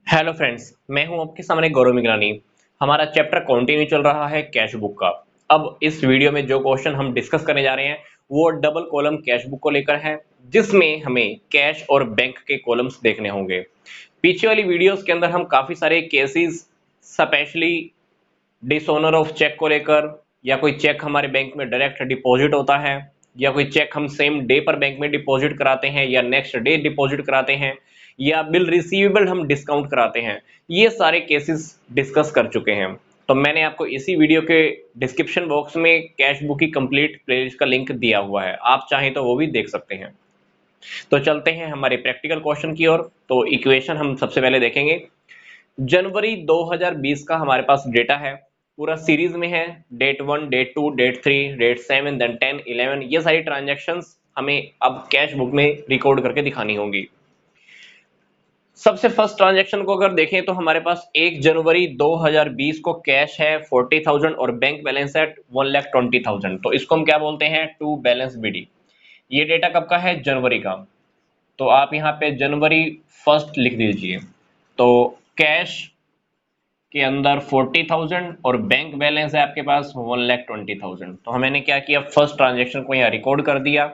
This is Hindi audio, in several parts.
हेलो फ्रेंड्स, मैं हूं आपके सामने गौरव मिगलानी। हमारा चैप्टर कंटिन्यू चल रहा है कैश बुक का। अब इस वीडियो में जो क्वेश्चन हम डिस्कस करने जा रहे हैं वो डबल कॉलम कैश बुक को लेकर है, जिसमें हमें कैश और बैंक के कॉलम्स देखने होंगे। पीछे वाली वीडियोस के अंदर हम काफी सारे cases, specially dishonour of cheque को लेकर, या कोई चेक हमारे बैंक में डायरेक्ट डिपॉजिट होता है, या कोई चेक हम सेम डे पर बैंक में डिपॉजिट कराते हैं या नेक्स्ट डे डिपॉजिट कराते हैं, या बिल रिसीवेबल हम डिस्काउंट कराते हैं, ये सारे केसेस डिस्कस कर चुके हैं। तो मैंने आपको इसी वीडियो के डिस्क्रिप्शन बॉक्स में कैश बुक की कंप्लीट प्लेलिस्ट का लिंक दिया हुआ है, आप चाहें तो वो भी देख सकते हैं। तो चलते हैं हमारे प्रैक्टिकल क्वेश्चन की ओर। तो इक्वेशन हम सबसे पहले देखेंगे। जनवरी 2020 का हमारे पास डेटा है, पूरा सीरीज में है। Date 1, date 2, date 3, date 7, then 10, 11, ये सारी ट्रांजैक्शंस हमें अब कैश बुक में रिकॉर्ड करके दिखानी होंगी। सबसे फर्स्ट ट्रांजैक्शन को अगर देखें तो हमारे पास 1 जनवरी 2020 को कैश है 40,000 और बैंक बैलेंस है 1,20,000। तो इसको हम क्या बोलते हैं, टू बैलेंस बीडी। ये डेटा कब का है, जनवरी का। तो आप यहाँ पे जनवरी फर्स्ट लिख दीजिए। तो कैश के अंदर 40,000 और बैंक बैलेंस है आपके पास 1,20,000। तो मैंने क्या किया, फर्स्ट ट्रांजेक्शन को यहाँ रिकॉर्ड कर दिया।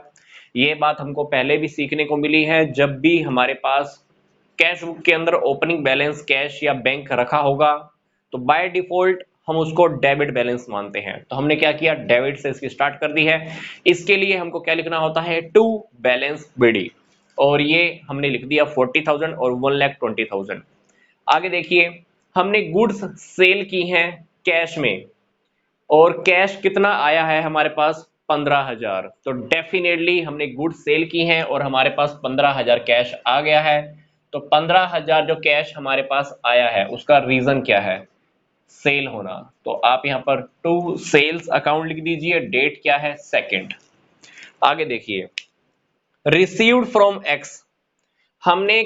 ये बात हमको पहले भी सीखने को मिली है, जब भी हमारे पास कैश बुक के अंदर ओपनिंग बैलेंस कैश या बैंक रखा होगा तो बाय डिफॉल्ट हम उसको डेबिट बैलेंस मानते हैं। तो हमने क्या किया, डेबिट से इसकी स्टार्ट कर दी है। इसके लिए हमको क्या लिखना होता है, टू बैलेंस बीडी, और ये हमने लिख दिया 40,000 और 1,20,000। आगे देखिए, हमने गुड्स सेल की हैं कैश में, और कैश कितना आया है हमारे पास, 15,000। तो डेफिनेटली हमने गुड्स सेल की हैं और हमारे पास 15,000 कैश आ गया है। तो 15,000 जो कैश हमारे पास आया है उसका रीजन क्या है, सेल होना। तो आप यहां पर टू सेल्स अकाउंट लिख दीजिए, डेट क्या है, सेकंड। आगे देखिए, रिसीव्ड फ्रॉम एक्स, हमने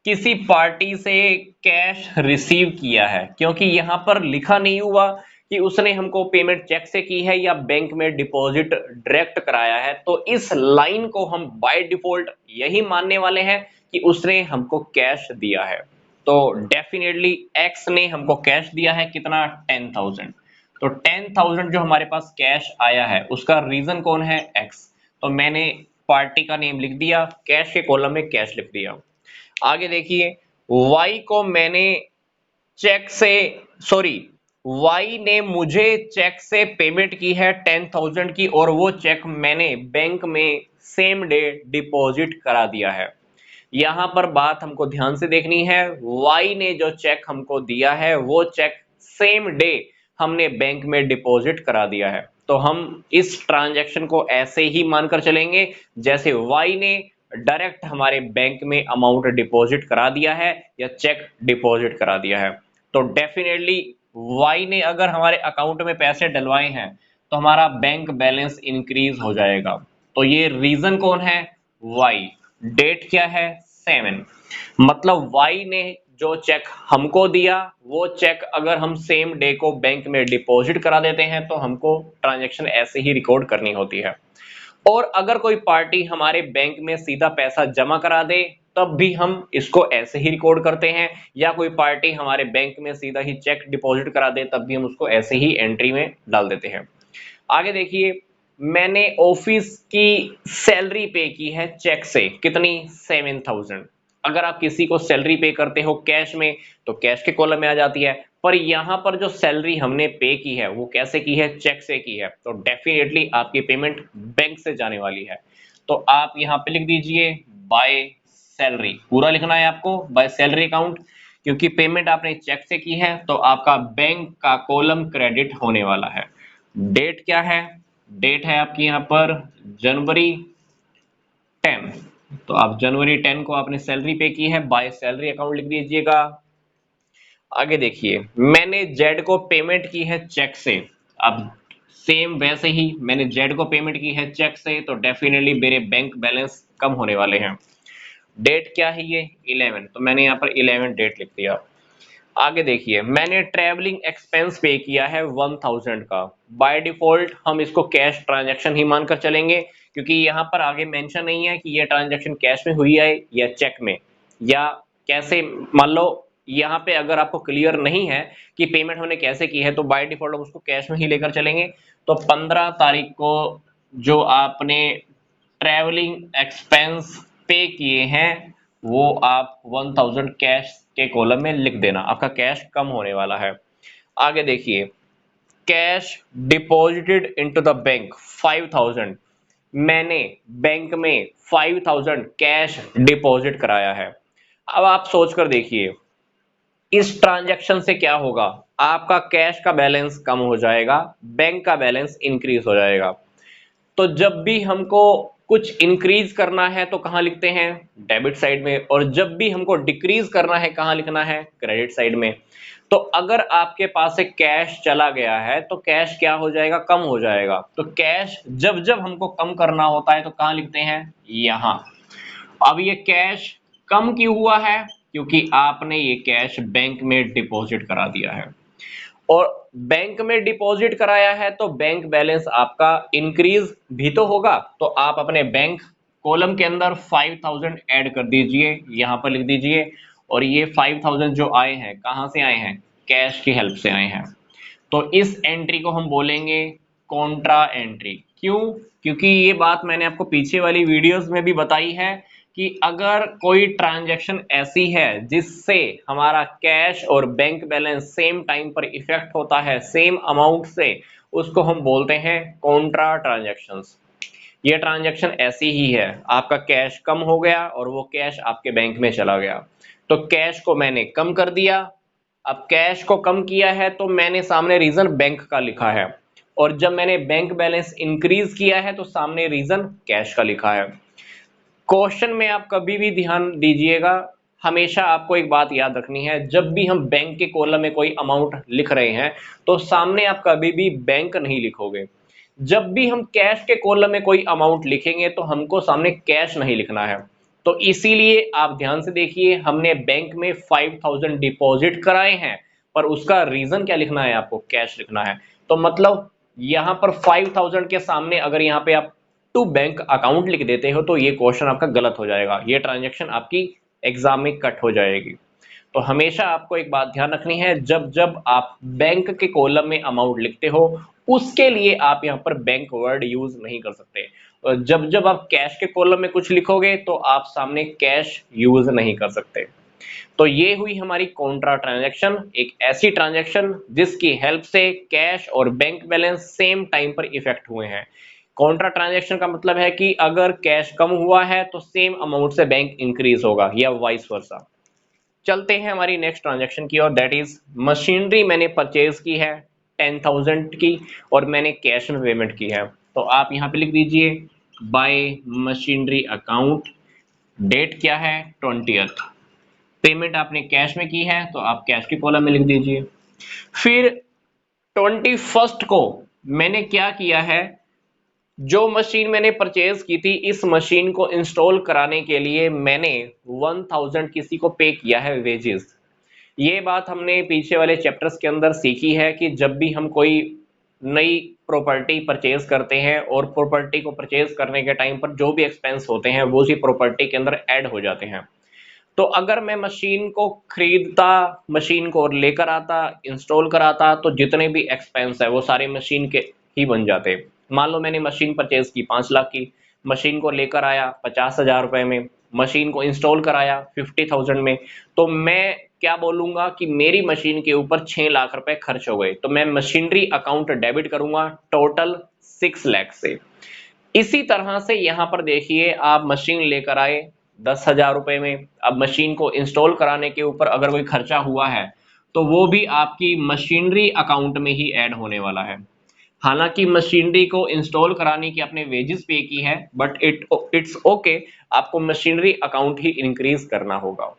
किसी पार्टी से कैश रिसीव किया है, क्योंकि यहां पर लिखा नहीं हुआ कि उसने हमको पेमेंट चेक से की है या बैंक में डिपॉजिट डायरेक्ट कराया है। तो इस लाइन को हम बाय डिफॉल्ट यही मानने वाले हैं कि उसने हमको कैश दिया है। तो डेफिनेटली एक्स ने हमको कैश दिया है, कितना, 10,000। तो 10,000 जो हमारे पास कैश आया है उसका रीजन कौन है, एक्स। तो मैंने पार्टी का नेम लिख दिया, कैश के कॉलम में कैश लिख दिया। आगे देखिए, वाई को मैंने चेक से, सॉरी, वाई ने मुझे चेक से पेमेंट की है 10,000 की, और वो चेक मैंने बैंक में सेम डे डिपॉजिट करा दिया है। यहां पर बात हमको ध्यान से देखनी है, वाई ने जो चेक हमको दिया है वो चेक सेम डे हमने बैंक में डिपॉजिट करा दिया है। तो हम इस ट्रांजैक्शन को ऐसे ही मानकर चलेंगे जैसे वाई ने डायरेक्ट हमारे बैंक में अमाउंट डिपॉजिट करा दिया है या चेक डिपॉजिट करा दिया है। तो डेफिनेटली वाई ने अगर हमारे अकाउंट में पैसे डलवाए हैं तो हमारा बैंक बैलेंस इंक्रीज हो जाएगा। तो ये रीजन कौन है, वाई। डेट क्या है, 7। मतलब वाई ने जो चेक हमको दिया वो चेक अगर हम सेम डे को बैंक में डिपॉजिट करा देते हैं तो हमको ट्रांजैक्शन ऐसे ही रिकॉर्ड करनी होती है। और अगर कोई पार्टी हमारे बैंक में सीधा पैसा जमा करा दे तब भी हम इसको ऐसे ही रिकॉर्ड करते हैं, या कोई पार्टी हमारे बैंक में सीधा ही चेक डिपॉजिट करा दे तब भी हम उसको ऐसे ही एंट्री में डाल देते हैं। आगे देखिए, मैंने ऑफिस की सैलरी पे की है चेक से, कितनी, 7,000। अगर आप किसी को सैलरी पे करते हो कैश में तो कैश के कॉलम में आ जाती है, पर यहां पर जो सैलरी हमने पे की है वो कैसे की है, चेक से की है। तो डेफिनेटली आपकी पेमेंट बैंक से जाने वाली है। तो आप यहां पे लिख दीजिए बाय सैलरी, पूरा लिखना है आपको, बाय सैलरी अकाउंट, क्योंकि पेमेंट आपने चेक से की है तो आपका बैंक का कॉलम क्रेडिट होने वाला है। डेट क्या है, डेट है आपकी यहाँ पर जनवरी 10। तो आप जनवरी 10 को आपने सैलरी पे की है, बाय सैलरी अकाउंट लिख दीजिएगा। आगे देखिए, मैंने जेड को पेमेंट की है चेक से। अब सेम वैसे ही मैंने जेड को पेमेंट की है चेक से, तो डेफिनेटली मेरे बैंक बैलेंस कम होने वाले हैं। डेट क्या है, ये 11। तो मैंने यहाँ पर 11 डेट लिख दिया। आगे देखिए, मैंने ट्रैवलिंग एक्सपेंस पे किया है 1,000 का। बाय डिफॉल्ट हम इसको कैश ट्रांजैक्शन ही मानकर चलेंगे, क्योंकि यहाँ पर आगे मेंशन नहीं है कि ये ट्रांजैक्शन कैश में हुई है या चेक में, या कैसे, मान लो यहाँ पे अगर आपको क्लियर नहीं है कि पेमेंट हमने कैसे की है तो बाय डिफॉल्ट हम उसको कैश में ही लेकर चलेंगे। तो 15 तारीख को जो आपने ट्रैवलिंग एक्सपेंस पे किए हैं वो आप 1000 कैश के कॉलम में लिख देना, आपका कैश कम होने वाला है। आगे देखिए, cash deposited into the bank 5000, मैंने बैंक में 5000 कैश डिपॉजिट कराया है। अब आप सोचकर देखिए इस ट्रांजैक्शन से क्या होगा, आपका कैश का बैलेंस कम हो जाएगा, बैंक का बैलेंस इंक्रीज हो जाएगा। तो जब भी हमको कुछ इंक्रीज करना है तो कहां लिखते हैं, डेबिट साइड में, और जब भी हमको डिक्रीज करना है कहां लिखना है, क्रेडिट साइड में। तो अगर आपके पास से कैश चला गया है तो कैश क्या हो जाएगा, कम हो जाएगा। तो कैश जब जब हमको कम करना होता है तो कहां लिखते हैं, यहां। अब ये कैश कम क्यों हुआ है, क्योंकि आपने ये कैश बैंक में डिपॉजिट करा दिया है, और बैंक में डिपॉजिट कराया है तो बैंक बैलेंस आपका इंक्रीज भी तो होगा। तो आप अपने बैंक कॉलम के अंदर 5000 ऐड कर दीजिए, यहां पर लिख दीजिए। और ये 5000 जो आए हैं कहां से आए हैं, कैश की हेल्प से आए हैं। तो इस एंट्री को हम बोलेंगे कॉन्ट्रा एंट्री। क्यों, क्योंकि ये बात मैंने आपको पीछे वाली वीडियोस में भी बताई है कि अगर कोई ट्रांजैक्शन ऐसी है जिससे हमारा कैश और बैंक बैलेंस सेम टाइम पर इफेक्ट होता है सेम अमाउंट से, उसको हम बोलते हैं कॉन्ट्रा ट्रांजैक्शंस। ये ट्रांजैक्शन ऐसी ही है, आपका कैश कम हो गया और वो कैश आपके बैंक में चला गया। तो कैश को मैंने कम कर दिया। अब कैश को कम किया है तो मैंने सामने रीजन बैंक का लिखा है, और जब मैंने बैंक बैलेंस इंक्रीज किया है तो सामने रीजन कैश का लिखा है। क्वेश्चन में आप कभी भी ध्यान दीजिएगा, हमेशा आपको एक बात याद रखनी है, जब भी हम बैंक के कॉलम में कोई अमाउंट लिख रहे हैं तो सामने आप कभी भी बैंक नहीं लिखोगे। जब भी हम कैश के कॉलम में कोई अमाउंट लिखेंगे तो हमको सामने कैश नहीं लिखना है। तो इसीलिए आप ध्यान से देखिए, हमने बैंक में 5000 डिपॉजिट कराए हैं, पर उसका रीजन क्या लिखना है, आपको कैश लिखना है। तो मतलब यहां पर 5000 के सामने अगर यहां पे आप टू बैंक अकाउंट लिख देते हो तो ये क्वेश्चन आपका गलत हो जाएगा, ये ट्रांजैक्शन आपकी एग्जाम में कट हो जाएगी। तो हमेशा आपको एक बात ध्यान रखनी है, जब जब आप बैंक के कॉलम में अमाउंट लिखते हो उसके लिए आप यहाँ पर बैंक वर्ड यूज नहीं कर सकते, और जब जब आप कैश के कॉलम में कुछ लिखोगे तो आप सामने कैश यूज नहीं कर सकते। तो ये हुई हमारी कॉन्ट्रा ट्रांजैक्शन, एक ऐसी ट्रांजैक्शन जिसकी हेल्प से कैश और बैंक बैलेंस सेम टाइम पर इफेक्ट हुए हैं। कॉन्ट्रा ट्रांजैक्शन का मतलब है कि अगर कैश कम हुआ है तो सेम अमाउंट से बैंक इंक्रीज होगा या वाइस वर्सा। चलते हैं हमारी नेक्स्ट ट्रांजैक्शन की और, दैट इज मशीनरी मैंने परचेज की है 10,000 की और मैंने कैश में पेमेंट की है। तो आप यहाँ पे लिख दीजिए बाय मशीनरी अकाउंट, डेट क्या है 20th, पेमेंट आपने कैश में की है तो आप कैश की कॉलम में लिख दीजिए। फिर 21st को मैंने क्या किया है, जो मशीन मैंने परचेज की थी इस मशीन को इंस्टॉल कराने के लिए मैंने 1000 किसी को पे किया है वेजेस। ये बात हमने पीछे वाले चैप्टर्स के अंदर सीखी है कि जब भी हम कोई नई प्रॉपर्टी परचेज करते हैं और प्रॉपर्टी को परचेज करने के टाइम पर जो भी एक्सपेंस होते हैं वो उसी प्रॉपर्टी के अंदर ऐड हो जाते हैं। तो अगर मैं मशीन को खरीदता, मशीन को लेकर आता, इंस्टॉल कराता, तो जितने भी एक्सपेंस है वो सारे मशीन के ही बन जाते। मान लो मैंने मशीन परचेज की 5 लाख की, मशीन को लेकर आया 50,000 रुपए में, मशीन को इंस्टॉल कराया 50,000 में, तो मैं क्या बोलूंगा कि मेरी मशीन के ऊपर 6 लाख रुपए खर्च हो गए, तो मैं मशीनरी अकाउंट डेबिट करूंगा टोटल 6 लाख से। इसी तरह से यहां पर देखिए, आप मशीन लेकर आए 10,000 रुपए में, अब मशीन को इंस्टॉल कराने के ऊपर अगर कोई खर्चा हुआ है तो वो भी आपकी मशीनरी अकाउंट में ही ऐड होने वाला है। हालांकि मशीनरी को इंस्टॉल कराने की आपने वेजेस पे की है, बट इट्स ओके, आपको मशीनरी अकाउंट ही इंक्रीज करना होगा।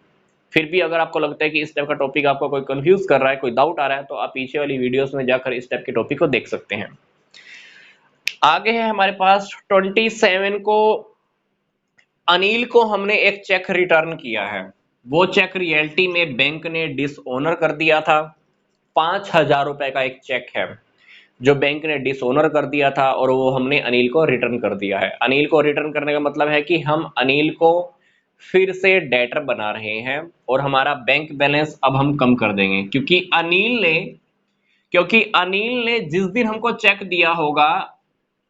फिर भी अगर आपको लगता है कि इस टाइप का टॉपिक आपको कोई कंफ्यूज कर रहा है, कोई डाउट आ रहा है, तो आप पीछे वाली वीडियोस में जाकर इस टाइप के टॉपिक को देख सकते हैं। आगे है हमारे पास 27 को अनिल को हमने एक चेक रिटर्न किया है, वो चेक रियलिटी में बैंक ने डिसऑनर कर दिया था। 5,000 रुपए का एक चेक है जो बैंक ने डिसऑनर कर दिया था और वो हमने अनिल को रिटर्न कर दिया है। अनिल को रिटर्न करने का मतलब है कि हम अनिल को फिर से डेटर बना रहे हैं और हमारा बैंक बैलेंस अब हम कम कर देंगे, क्योंकि अनिल ने जिस दिन हमको चेक दिया होगा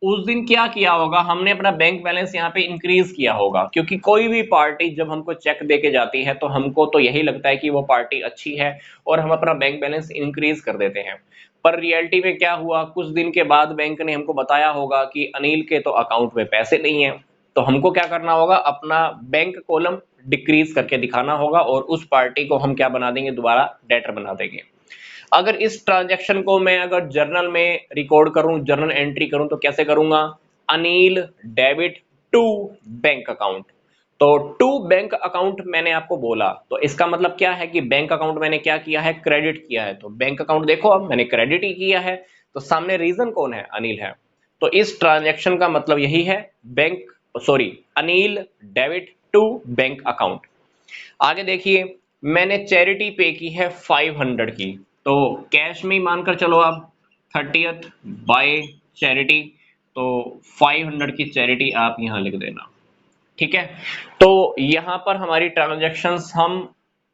उस दिन क्या किया होगा, हमने अपना बैंक बैलेंस यहाँ पे इंक्रीज किया होगा। क्योंकि कोई भी पार्टी जब हमको चेक देके जाती है तो हमको तो यही लगता है कि वो पार्टी अच्छी है और हम अपना बैंक बैलेंस इंक्रीज कर देते हैं। पर रियलिटी में क्या हुआ, कुछ दिन के बाद बैंक ने हमको बताया होगा कि अनिल के तो अकाउंट में पैसे नहीं है। तो हमको क्या करना होगा, अपना बैंक कॉलम डिक्रीज करके दिखाना होगा और उस पार्टी को हम क्या बना देंगे, दोबारा डेटर बना देंगे। अगर इस ट्रांजैक्शन को मैं अगर जर्नल में रिकॉर्ड करूं, जर्नल एंट्री करूं, तो कैसे करूंगा, Anil debit to bank account. तो टू बैंक अकाउंट मैंने आपको बोला, तो इसका मतलब क्या है कि बैंक अकाउंट मैंने क्या किया है, क्रेडिट किया है। तो बैंक अकाउंट देखो अब मैंने क्रेडिट ही किया है, तो सामने रीजन कौन है, अनिल है। तो इस ट्रांजैक्शन का मतलब यही है, Anil debit to bank account. आगे देखिए, मैंने चैरिटी पे की है 500 की, तो कैश में ही मानकर चलो आप 30th बाय चैरिटी, तो 500 की चैरिटी आप यहां लिख देना। ठीक है, तो यहां पर हमारी ट्रांजैक्शंस हम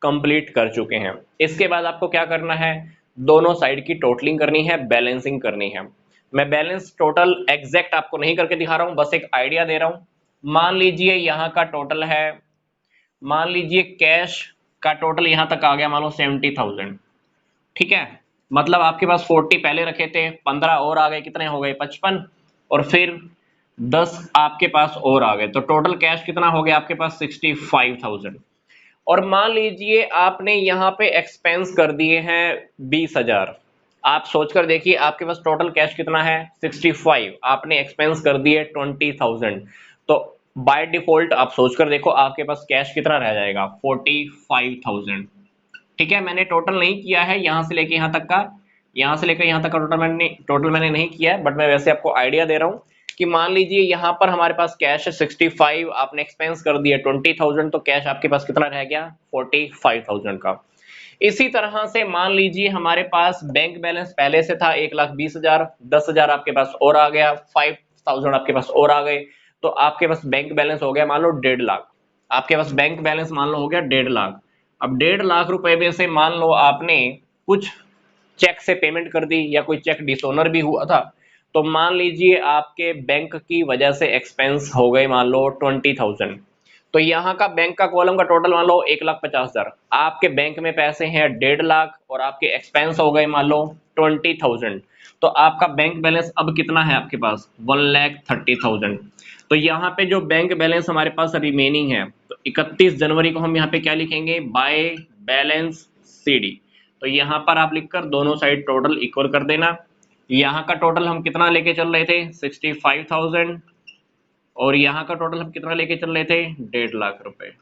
कंप्लीट कर चुके हैं। इसके बाद आपको क्या करना है, दोनों साइड की टोटलिंग करनी है, बैलेंसिंग करनी है। मैं बैलेंस टोटल एग्जैक्ट आपको नहीं करके दिखा रहा हूं, बस एक आइडिया दे रहा हूं। मान लीजिए यहां का टोटल है, मान लीजिए कैश का टोटल यहां तक आ गया, मान लो 70,000। ठीक है, मतलब आपके पास 40 पहले रखे थे, 15 और आ गए, कितने हो गए, 55, और फिर 10 आपके पास और आ गए, तो टोटल कैश कितना हो गया आपके पास, 65,000। और मान लीजिए आपने यहाँ पे एक्सपेंस कर दिए हैं 20,000। आप सोचकर देखिए आपके पास टोटल कैश कितना है, 65, आपने एक्सपेंस कर दिए 20,000। तो बाय डिफॉल्ट आप सोचकर देखो आपके पास कैश कितना रह जाएगा, 45,000। ठीक है, मैंने टोटल नहीं किया है यहां से लेके यहां तक का, यहां से लेकर यहां तक का टोटल मैंने नहीं किया है, बट मैं वैसे आपको आइडिया दे रहा हूं कि मान लीजिए यहां पर हमारे पास कैश है 65, आपने एक्सपेंस कर दिया 20,000, तो कैश आपके पास कितना रह गया, 45,000 का। इसी तरह से मान लीजिए हमारे पास बैंक बैलेंस पहले से था 1,20,000, 10,000 आपके पास और आ गया, 5,000 आपके पास और आ गए, तो आपके पास बैंक बैलेंस हो गया मान लो 1.5 लाख। आपके पास बैंक बैलेंस मान लो हो गया 1.5 लाख। अब 1.5 लाख रुपए में से मान लो आपने कुछ चेक से पेमेंट कर दी या कोई चेक डिसऑनर भी हुआ था, तो मान लीजिए आपके बैंक की वजह से एक्सपेंस हो गए मान लो 20,000। तो यहाँ का बैंक का कॉलम का टोटल मान लो 1,50,000, आपके बैंक में पैसे हैं 1.5 लाख और आपके एक्सपेंस हो गए मान लो 20,000। तो आपका बैंक बैलेंस अब कितना है आपके पास, 1,30,000। तो यहाँ पे जो बैंक बैलेंस हमारे पास रिमेनिंग है, तो 31 जनवरी को हम यहाँ पे क्या लिखेंगे, बाय बैलेंस सीडी। तो यहाँ पर आप लिखकर दोनों साइड टोटल इक्वल कर देना। यहाँ का टोटल हम कितना लेके चल रहे थे, 65,000, और यहाँ का टोटल हम कितना लेके चल रहे थे, 1.5 लाख रुपए।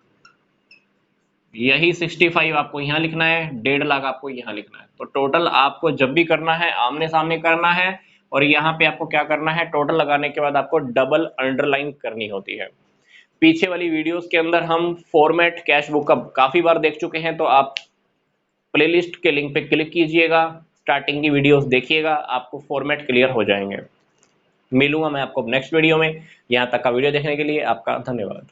यही 65 आपको यहाँ लिखना है, 1.5 लाख आपको यहाँ लिखना है। तो टोटल आपको जब भी करना है आमने सामने करना है, और यहाँ पे आपको क्या करना है, टोटल लगाने के बाद आपको डबल अंडरलाइन करनी होती है। पीछे वाली वीडियोस के अंदर हम फॉर्मेट कैश बुक का काफी बार देख चुके हैं, तो आप प्लेलिस्ट के लिंक पे क्लिक कीजिएगा, स्टार्टिंग की वीडियोस देखिएगा, आपको फॉर्मेट क्लियर हो जाएंगे। मिलूंगा मैं आपको नेक्स्ट वीडियो में। यहाँ तक का वीडियो देखने के लिए आपका धन्यवाद।